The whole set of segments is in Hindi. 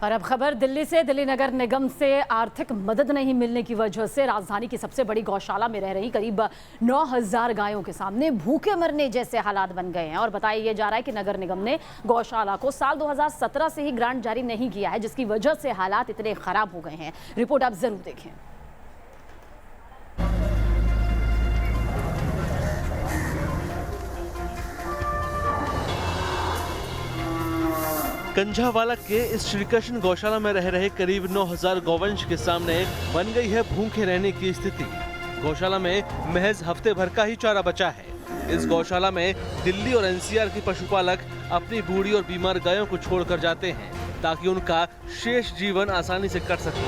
और अब खबर दिल्ली से। दिल्ली नगर निगम से आर्थिक मदद नहीं मिलने की वजह से राजधानी की सबसे बड़ी गौशाला में रह रही करीब 9,000 गायों के सामने भूखे मरने जैसे हालात बन गए हैं। और बताया जा रहा है कि नगर निगम ने गौशाला को साल 2017 से ही ग्रांट जारी नहीं किया है, जिसकी वजह से हालात इतने खराब हो गए हैं। रिपोर्ट आप जरूर देखें। कंझावाला के इस श्री कृष्ण गौशाला में रह रहे करीब 9,000 गौवंश के सामने बन गई है भूखे रहने की स्थिति। गौशाला में महज हफ्ते भर का ही चारा बचा है। इस गौशाला में दिल्ली और एनसीआर के पशुपालक अपनी बूढ़ी और बीमार गायों को छोड़कर जाते हैं ताकि उनका शेष जीवन आसानी से कट सके।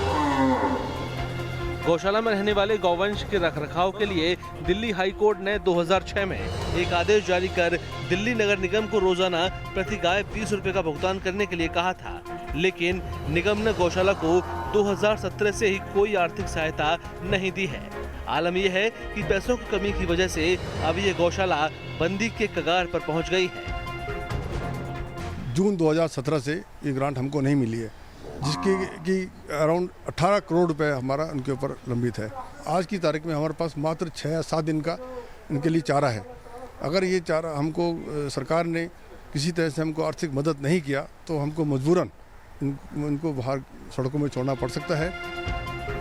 गौशाला में रहने वाले गौवंश के रखरखाव के लिए दिल्ली हाई कोर्ट ने 2006 में एक आदेश जारी कर दिल्ली नगर निगम को रोजाना प्रति गाय 20 रुपए का भुगतान करने के लिए कहा था, लेकिन निगम ने गौशाला को 2017 से ही कोई आर्थिक सहायता नहीं दी है। आलम यह है कि पैसों की कमी की वजह से अब ये गौशाला बंदी के कगार पर पहुंच गई है। जून 2017 से ये ग्रांट हमको नहीं मिली है, जिसकी कि अराउंड 18 करोड़ रुपए हमारा उनके ऊपर लंबित है। आज की तारीख में हमारे पास मात्र 6 या 7 दिन का इनके लिए चारा है। अगर ये चारा हमको सरकार ने किसी तरह से हमको आर्थिक मदद नहीं किया तो हमको मजबूरन इनको बाहर सड़कों में छोड़ना पड़ सकता है।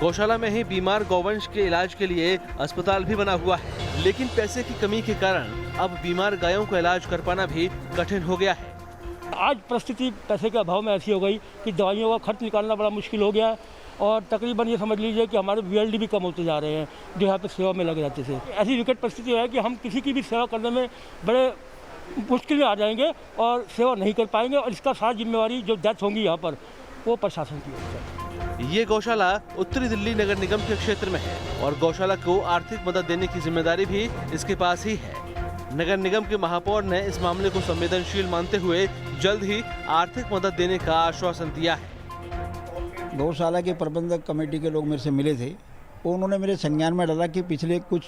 गौशाला में ही बीमार गौवंश के इलाज के लिए अस्पताल भी बना हुआ है, लेकिन पैसे की कमी के कारण अब बीमार गायों को इलाज कर पाना भी कठिन हो गया है। आज परिस्थिति पैसे के अभाव में ऐसी हो गई कि दवाइयों का खर्च निकालना बड़ा मुश्किल हो गया है और तकरीबन ये समझ लीजिए कि हमारे वीएलडी भी कम होते जा रहे हैं जो यहाँ पे सेवा में लगे रहते थे। ऐसी विकट परिस्थिति है कि हम किसी की भी सेवा करने में बड़े मुश्किल में आ जाएंगे और सेवा नहीं कर पाएंगे और इसका सारी जिम्मेवारी जो डेथ होंगी यहाँ पर वो प्रशासन की होगी। ये गौशाला उत्तरी दिल्ली नगर निगम के क्षेत्र में है और गौशाला को आर्थिक मदद देने की जिम्मेदारी भी इसके पास ही है। नगर निगम के महापौर ने इस मामले को संवेदनशील मानते हुए जल्द ही आर्थिक मदद देने का आश्वासन दिया है। गौशाला के प्रबंधक कमेटी के लोग मेरे से मिले थे, उन्होंने मेरे संज्ञान में डाला कि पिछले कुछ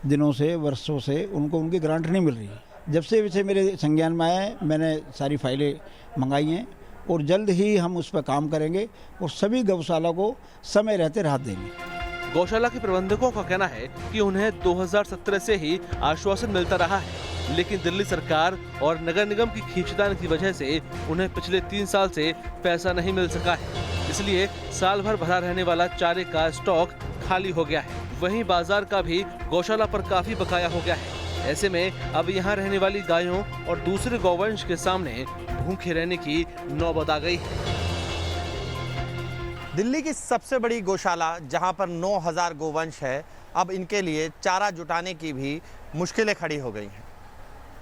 दिनों से वर्षों से उनको उनकी ग्रांट नहीं मिल रही। जब से विषय मेरे संज्ञान में आया है मैंने सारी फाइलें मंगाई हैं और जल्द ही हम उस पर काम करेंगे और सभी गौशाला को समय रहते राहत देंगे। गौशाला के प्रबंधकों का कहना है कि उन्हें 2017 से ही आश्वासन मिलता रहा है, लेकिन दिल्ली सरकार और नगर निगम की खींचतान की वजह से उन्हें पिछले 3 साल से पैसा नहीं मिल सका है। इसलिए साल भर भरा रहने वाला चारे का स्टॉक खाली हो गया है। वहीं बाजार का भी गौशाला पर काफी बकाया हो गया है। ऐसे में अब यहाँ रहने वाली गायों और दूसरे गौवंश के सामने भूखे रहने की नौबत आ गई है। दिल्ली की सबसे बड़ी गौशाला जहां पर 9,000 गोवंश है, अब इनके लिए चारा जुटाने की भी मुश्किलें खड़ी हो गई हैं।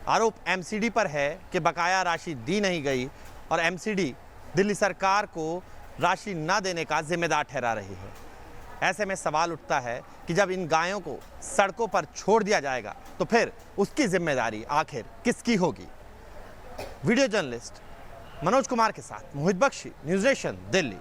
आरोप एमसीडी पर है कि बकाया राशि दी नहीं गई और एमसीडी दिल्ली सरकार को राशि न देने का जिम्मेदार ठहरा रही है। ऐसे में सवाल उठता है कि जब इन गायों को सड़कों पर छोड़ दिया जाएगा तो फिर उसकी जिम्मेदारी आखिर किसकी होगी। वीडियो जर्नलिस्ट मनोज कुमार के साथ मोहित बख्शी, न्यूज़ नेशन, दिल्ली।